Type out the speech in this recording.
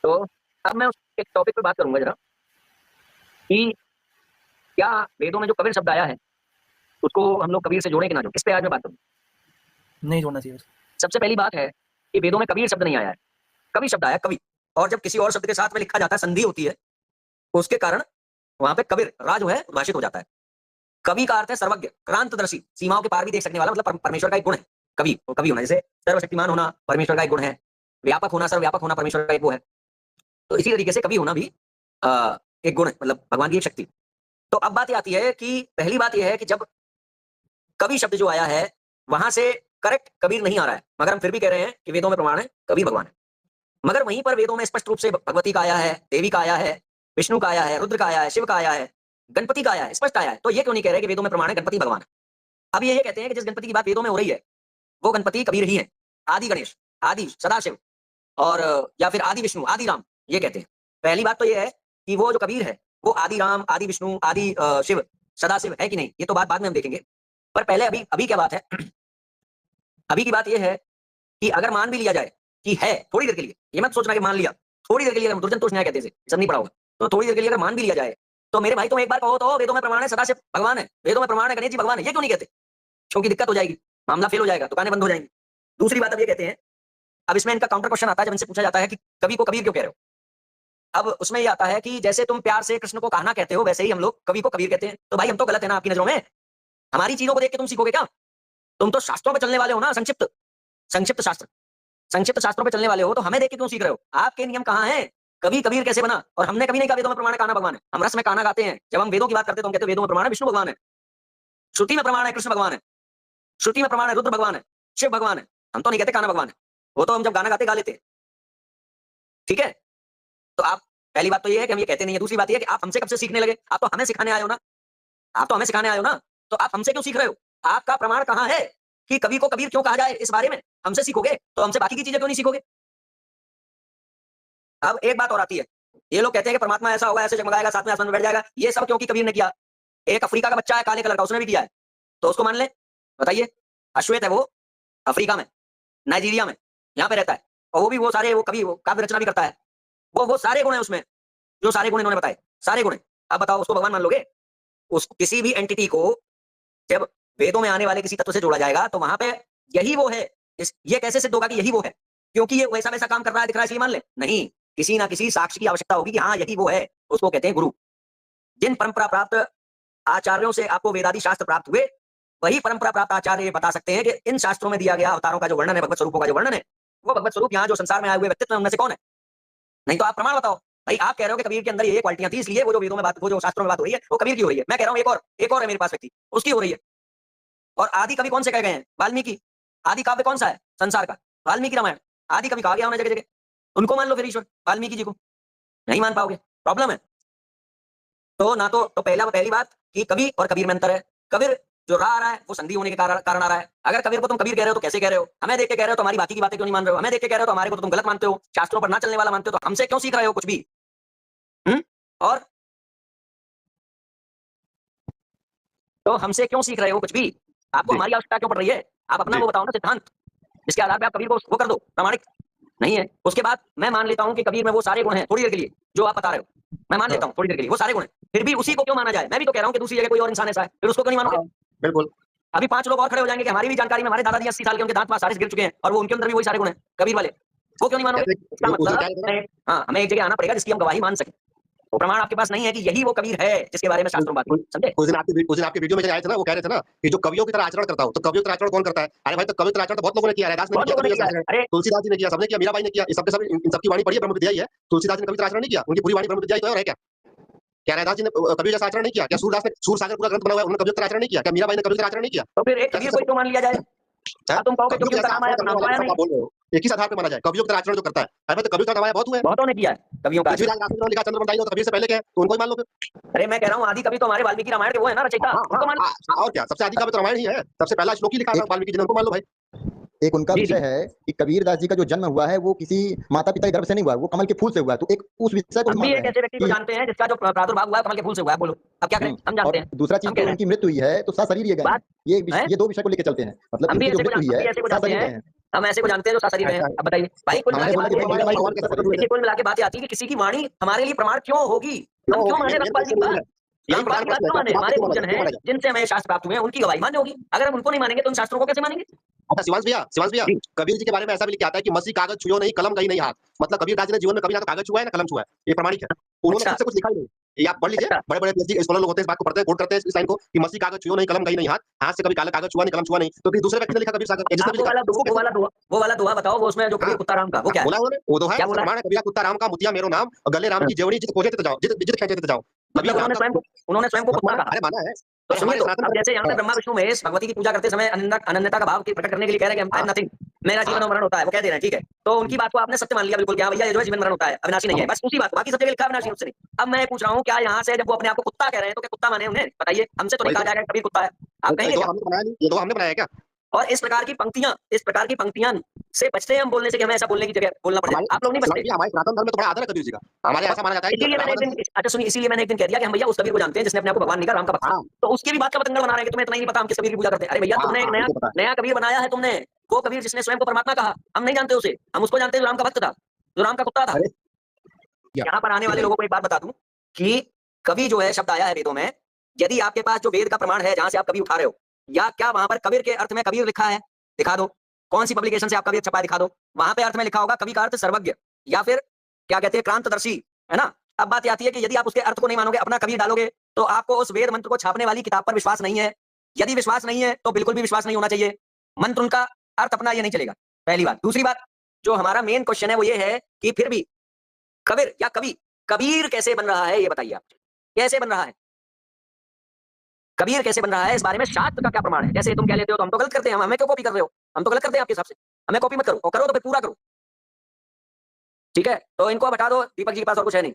तो अब मैं उस एक टॉपिक पे बात करूंगा जरा कि क्या वेदों में जो कबीर शब्द आया है उसको हम लोग कबीर से जोड़े कि ना जोड़े, इस पे आज मैं बात करूँ। नहीं जोड़ना चाहिए। सबसे पहली बात है कि वेदों में कबीर शब्द नहीं आया है, कवि शब्द आया है, कवि। और जब किसी और शब्द के साथ में लिखा जाता है, संधि होती है, उसके कारण वहां पे कबीर रा जो है उद्भाषित हो जाता है। कवि का अर्थ है सर्वज्ञ, क्रांतदर्शी, सीमाओं के पार भी देख सकने वाला, मतलब परमेश्वर का एक गुण है कवि। तो कवि होना जैसे सर्वशक्तिमान होना परमेश्वर का एक गुण है, व्यापक होना, सर्वव्यापक होना परमेश्वर का एक वो है। तो इसी तरीके से कवि होना भी एक गुण है, मतलब भगवान की एक शक्ति। तो अब बात ये आती है कि पहली बात यह है कि जब कवि शब्द जो आया है वहां से करेक्ट कबीर नहीं आ रहा है, मगर हम फिर भी कह रहे हैं कि वेदों में प्रमाण है कबीर भगवान है। मगर वहीं पर वेदों में स्पष्ट रूप से भगवती का आया है, देवी का आया है, विष्णु का आया है, रुद्र का आया है, शिव का आया है, गणपति का आया है, स्पष्ट आया है। तो ये क्यों नहीं कह रहे कि वेदों में प्रमाण है गणपति भगवान है। अब ये कहते हैं कि जिस गणपति की बात वेदों में हो रही है वो गणपति कबीर ही है, आदि गणेश, आदि सदाशिव, और या फिर आदि विष्णु, आदि राम, ये कहते हैं। पहली बात तो ये है कि वो जो कबीर है वो आदि राम, आदि विष्णु, आदि शिव, सदाशिव है कि नहीं, ये तो बात बाद में हम देखेंगे। पर पहले अभी अभी क्या बात है अभी की बात ये है कि अगर मान भी लिया जाए कि है थोड़ी देर के लिए, ये मत सोचना कि मान लिया थोड़ी देर के लिए, दुर्जन तो न्याय कहते हैं, सब नहीं पढ़ा होगा, तो थोड़ी देर के लिए अगर मान भी लिया जाए तो मेरे भाई तुम एक बार कहो तो वेदों में प्रमाण है सदाशिव भगवान है, वेदों में प्रमाण है गणेश जी भगवान है, ये क्यों नहीं कहते? क्योंकि दिक्कत हो जाएगी, मामला फेल हो जाएगा, दुकानें बंद हो जाएंगी। दूसरी बात अब ये कहते हैं, अब इसमें इनका काउंटर क्वेश्चन आता है, जब इनसे पूछा जाता है कि कवि को कबीर क्यों कह रहे हो। अब उसमें ये आता है कि जैसे तुम प्यार से कृष्ण को कहना कहते हो वैसे ही हम लोग कवि को कबीर कहते हैं। तो भाई हम तो गलत है ना आपकी नजरों में? हमारी चीजों को देख के तुम सीखोगे क्या? तुम तो शास्त्रों पे चलने वाले हो ना, संक्षिप्त संक्षिप्त शास्त्र, संक्षिप्त शास्त्रों पे चलने वाले हो, तो हमें देख के क्यों सीख रहे हो? आपके नियम कहाँ हैं? कवि कबीर कैसे बना? और हमने कभी नहीं कहा वेदों में प्रमाण है कान्हा भगवान है। हम रस में कान्हा गाते हैं, जब हम वेदों की बात करते हैं तो हम कहते हैं वेदों में प्रमाण है विष्णु भगवान है, श्रुति में प्रमाण है कृष्ण भगवान है, श्रुति में प्रमाण है रुद्र भगवान है, शिव भगवान है। हम तो नहीं कहते कान्हा भगवान है, वो तो हम जब गाना गाते गा लेते हैं। ठीक है, तो आप पहली बात तो ये है कि हम ये कहते नहीं है। दूसरी बात ये है कि आप हमसे कब से सीखने लगे? आप तो हमें सिखाने आए हो ना, आप तो हमें सिखाने आए हो ना, तो आप हमसे क्यों सीख रहे हो? आपका प्रमाण कहाँ है कि कवि को कबीर क्यों कहा जाए? इस बारे में हमसे सीखोगे तो हमसे बाकी की चीजें क्यों नहीं सीखोगे? अब एक बात और आती है, ये लोग कहते हैं कि परमात्मा ऐसा होगा, ऐसे जगमगाएगा, साथ में आसमान में बैठ जाएगा। ये सब क्योंकि कबीर ने किया। एक अफ्रीका का बच्चा है काले कलर का, उसने भी किया है, तो उसको मान ले? बताइए, अश्वेत है वो, अफ्रीका में, नाइजीरिया में, यहाँ पे रहता है, और वो भी वो सारे वो कवि वो काव्य रचना भी करता है। वो सारे गुण है उसमें, जो सारे गुण इन्होंने बताए, सारे गुण है। अब बताओ उसको भगवान मान लोगे? उस किसी भी एंटिटी को जब वेदों में आने वाले किसी तत्व से जोड़ा जाएगा तो वहां पे यही वो है, ये कैसे सिद्ध होगा कि यही वो है? क्योंकि ये वैसा वैसा काम कर रहा है, दिख रहा है, इसलिए मान ले? नहीं, किसी ना किसी साक्ष्य की आवश्यकता होगी कि हाँ यही वो है। उसको कहते हैं गुरु। जिन परंपरा प्राप्त आचार्यों से आपको वेदादि शास्त्र प्राप्त हुए, वही परंपरा प्राप्त आचार्य ये बता सकते हैं कि इन शास्त्रों में दिया गया अवतारों का जो वर्णन है, भगवत स्वरूपों का जो वर्णन है, वो भगवत स्वरूप यहाँ जो संसार में आए हुए व्यक्तित्व उनमें से कौन है? नहीं तो आप प्रमाण बताओ। भाई आप कह रहे हो कि कबीर के अंदर ये क्वालिटियां थी, इसलिए वो जो वेदों में बात, वो जो शास्त्रों में बात हो रही है वो कबीर की हो रही है। मैं कह रहा हूँ एक और है मेरे पास व्यक्ति, उसकी हो रही है। और आदि कवि कौन से कह गए हैं? वाल्मीकि। आदि काव्य कौन सा है संसार का? वाल्मीकि रामायण। आदि कवि कहा गया उन्हें जगह जगह, उनको मान लो फिर ईश्वर, वाल्मीकि जी को नहीं मान पाओगे, प्रॉब्लम है। तो ना तो पहली बात कि कवि और कबीर में अंतर है। कबीर जो रा आ रहा है वो संधि होने के कारण आ रहा है। अगर कबीर को तुम कबीर कह रहे हो तो कैसे कह रहे हो? हमें देख के कह रहे हो तो हमारी बाकी की बातें क्यों नहीं मान रहे हो? हमें देख के कह रहे हो तो हमारे को तो तुम गलत मानते हो, शास्त्रों पर ना चलने वाला मानते हो, तो हमसे क्यों सीख रहे हो कुछ भी? और तो हमसे क्यों सीख रहे हो कुछ भी? आपको हमारी आवश्यकता क्यों पड़ रही है? आप अपना वो बताओ ना सिद्धांत, इसके आधार पे आप कबीर को वो कर दो, प्रामाणिक नहीं है। उसके बाद मैं मान लेता हूं कि कबीर में वो सारे गुण हैं थोड़ी देर के लिए जो आप बता रहे हो, मैं मान लेता हूं थोड़ी देर के लिए वो सारे गुण हैं, फिर भी उसी को क्यों माना जाए? मैं भी तो कह रहा हूं कि दूसरी जगह कोई और इंसान ऐसा है, फिर उसको क्यों नहीं मानोगे? बिल्कुल। अभी 5 लोग और खड़े हो जाएंगे कि हमारी भी जानकारी में हमारे दादाजी 80 साल के, उनके दांत सारे गिर चुके हैं और वो उनके अंदर भी वही सारे गुण हैं कबीर वाले, वो क्यों नहीं मानोगे? इसका मतलब हाँ, हमें एक जगह आना पड़ेगा जिसकी हम गवाही मान सकें। वो प्रमाण आपके पास नहीं है कि यही वो कबीर है जिसके बारे में शास्त्रों में बात हुई, समझे? उस दिन आपके वीडियो में आए थे ना, वो कह रहे थे ना कि जो कवियों की तरह आचरण करता हो, तो कवियों की तरह आचरण कौन करता है? अरे भाई, तो कवियों की तरह आचरण तो बहुत लोगों ने किया, रैदास ने भी किया, अरे तुलसीदास जी ने किया, सबने किया, मीराबाई ने किया, इन सबके सब इन सबकी वाणी पढ़ी है, ब्रह्म विद्या ही है। तुलसीदास जी ने कभी आचरण नहीं किया, उनकी पूरी वाणी ब्रह्म विद्या ही तो है क्या? क्या रैदास जी ने कभी जैसा आचरण नहीं किया? क्या सूरदास ने सूर सागर पूरा ग्रंथ बना हुआ है, उन्होंने कभी आचरण नहीं किया? क्या मीराबाई ने कभी आचरण नहीं किया? तो फिर एक कबीर को क्यों मान लिया जाए? तुम कहोगे क्योंकि उनका नाम आया तो नाम तो आया नहीं। बोल रहे हो एक ही आधार पे माना जाए, कवियों की तरह आचरण जो करता है। अरे तो कवियों का नाम बहुत हुए, बहुतों ने किया है कवियों का। पृथ्वीराज रामचंद्र ने लिखा चंद्र बंटाई, तो कबीर से पहले क्या है, तो उनको ही मान लो फिर। अरे मैं कह रहा हूँ आदि कवि तो हमारे वाल्मीकि रामायण के वो है ना, रचयिता, उनको मान लो। और क्या, सबसे आदि काव्य तो रामायण ही है, सबसे पहला श्लोक ही लिखा है वाल्मीकि जी ने, उनको मान लो भाई। एक उनका विषय है कि कबीरदास जी का जो जन्म हुआ है वो किसी माता पिता के गर्भ से नहीं हुआ, वो कमल के फूल से हुआ है। तो एक उस विषय को हम भी एक ऐसे व्यक्ति को जानते हैं जिसका जो प्रादुर्भाव हुआ है कमल के फूल से हुआ है। बोलो अब क्या करें, हम जानते हैं। दूसरा चीज, तो उनकी मृत्यु हुई है तो सशरीर ये गए, ये दो विषय को लेकर चलते हैं, मतलब हम भी उनकी जो ऐसे मृत्यु हुई है को जानते हैं हम ऐसे को जानते हैं जो शास्त्री में है। अब बताइए भाई, कुल मिला हमारे के बोलने बात के ये बाद हमारे भगवान कैसे प्रकट हुए? देखिए, कुल मिला के बात ये आती है कि किसी की वाणी हमारे लिए प्रमाण क्यों होगी? हम क्यों माने रखवाल जी की बात? यही रखवाल की बात क्यों माने? हमारे पूजन है जिनसे हमें शास्त्र प्राप्त हुए हैं, उनकी गवाही मान्य होगी। अगर हम उनको नहीं मानेंगे तो उन शास्त्रों को कैसे मानेंगे? अच्छा शिवांश भैया जी। कबीर जी के बारे में ऐसा भी लिखा आता है कि मसीह कागज छुओ नहीं, कलम गई नहीं हाथ। मतलब कबीर दास जी ने जीवन में कभी ना तो कागज छुआ है ना कलम छुआ है, ये प्रमाणिक है। उन्होंने अच्छा। खुद से कुछ लिखा ही नहीं। ये आप पढ़ लीजिए, अच्छा। बड़े-बड़े पीएचडी स्कॉलर लोग होते हैं, इस बात को पढ़ते हैं, कोट करते हैं इस लाइन को कि मसीह कागज छुओ नहीं, कलम गई नहीं हाथ, हाथ से कभी काला कागज छुआ नहीं, कलम छुआ नहीं। तो किसी दूसरे व्यक्ति ने लिखा कबीर सागर, जिसने आप भी वो लिखा, वाला उसको कैसे वो वाला दोहा बताओ, वो उसमें जो कबीर हाँ, कुत्ता राम का, वो क्या है? बोला उन्होंने, वो तो है, क्या उसका बोला है? प्रमाण है, कबीरा कुत्ता राम का मुतिया मेरो नाम, गले राम की जेवड़ी जित खोजे तित जाओ, जित खींचे तित जाओ। कबीर मतलब राम का उन्होंने स्वयं को कुत्ता कहा। अरे माना है। तो अरे सुनिए, हमारे तो सनातन अब जैसे यहाँ पे हाँ, ब्रह्मा विष्णु महेश भगवती की पूजा करते समय अनन्यता का भाव प्रकट करने के लिए कह रहे हैं कि आई एम हाँ, नथिंग, मेरा जीवन हाँ, और मरण होता है, वो कह दे रहे हैं, ठीक है। तो उनकी बात को आपने सत्य मान लिया बिल्कुल, क्या भैया ये जो है जीवन मरण होता है, अविनाशी नहीं है, बस उसी बात, बाकी सब जगह लिखा है अविनाशी रूप से नहीं। अब मैं पूछ रहा हूँ, क्या यहाँ से जब वो अपने आप को कुत्ता कह रहे हैं तो क्या कुत्ता माने उन्हें? बताइए, हमसे तो नहीं वही कहा तो। जाएगा कबीर कुत्ता है, आप ये कहेंगे तो क्या? हमने बनाया नहीं, ये तो हमने बनाया है क्या? और इस प्रकार की पंक्तियां से बचते हैं हम बोलने से कि हमें ऐसा बोलने की जगह बोलना पड़ जाए। हमारे आप लोग नहीं शिवांश बचते। जी हमारे सनातन धर्म में तो बड़ा आदर है कबीर जी का। हमारे यहाँ ऐसा माना जाता है कि इसीलिए मैंने एक दिन, रामानंद अच्छा सुनिए, इसीलिए मैंने एक दिन कह दिया कि हम भैया उस कबीर को जानते हैं जिसने अपने आप को भगवान निकाला, राम का भक्त था। हाँ, तो उसकी भी बात का बतंगड़ बना रहे हैं कि तुम्हें इतना ही नहीं पता हम किस कबीर की पूजा करते हैं। अरे भैया, हाँ, तुमने एक हाँ, नया हमको पता है। नया कबीर बनाया है तुमने, वो कबीर जिसने स्वयं को परमात्मा कहा। हम नहीं जानते उसे, हम उसको जानते हैं जो राम का भक्त था, जो राम का कुत्ता था। अरे क्या यहाँ पर आने वाले लोगों को एक बात बता दूं कि कवि जो है शब्द आया है वेदों में, यदि आपके पास जो वेद का प्रमाण है जहां से आप कवि उठा रहे हो, या क्या वहां पर कबीर के अर्थ में कबीर लिखा है? दिखा दो। कौन सी पब्लिकेशन से आपका वेद छपा है? दिखा दो। वहां पे अर्थ में लिखा होगा कवि का अर्थ सर्वज्ञ, या फिर क्या कहते हैं, क्रांतदर्शी, है ना? अब बात आती है कि यदि आप उसके अर्थ को नहीं मानोगे, अपना कबीर डालोगे, तो आपको उस वेद मंत्र को छापने वाली किताब पर विश्वास नहीं है। यदि विश्वास नहीं है तो बिल्कुल भी विश्वास नहीं होना चाहिए। मंत्र उनका, अर्थ अपना, ये नहीं चलेगा। पहली बात। दूसरी बात, जो हमारा मेन क्वेश्चन है वो ये है कि फिर भी कबीर या कवि, कबीर कैसे बन रहा है ये बताइए आप। कैसे बन रहा है कबीर, कैसे बन रहा है? इस बारे में शास्त्र का क्या प्रमाण है? जैसे तुम कह लेते हो तो हम तो गलत करते हैं, हमें क्यों कॉपी कर रहे हो? हम तो गलत करते हैं आपके हिसाब से, हमें कॉपी मत करो, और करो तो फिर पूरा करो। ठीक है, तो इनको हटा दो, दीपक जी के पास और कुछ है नहीं।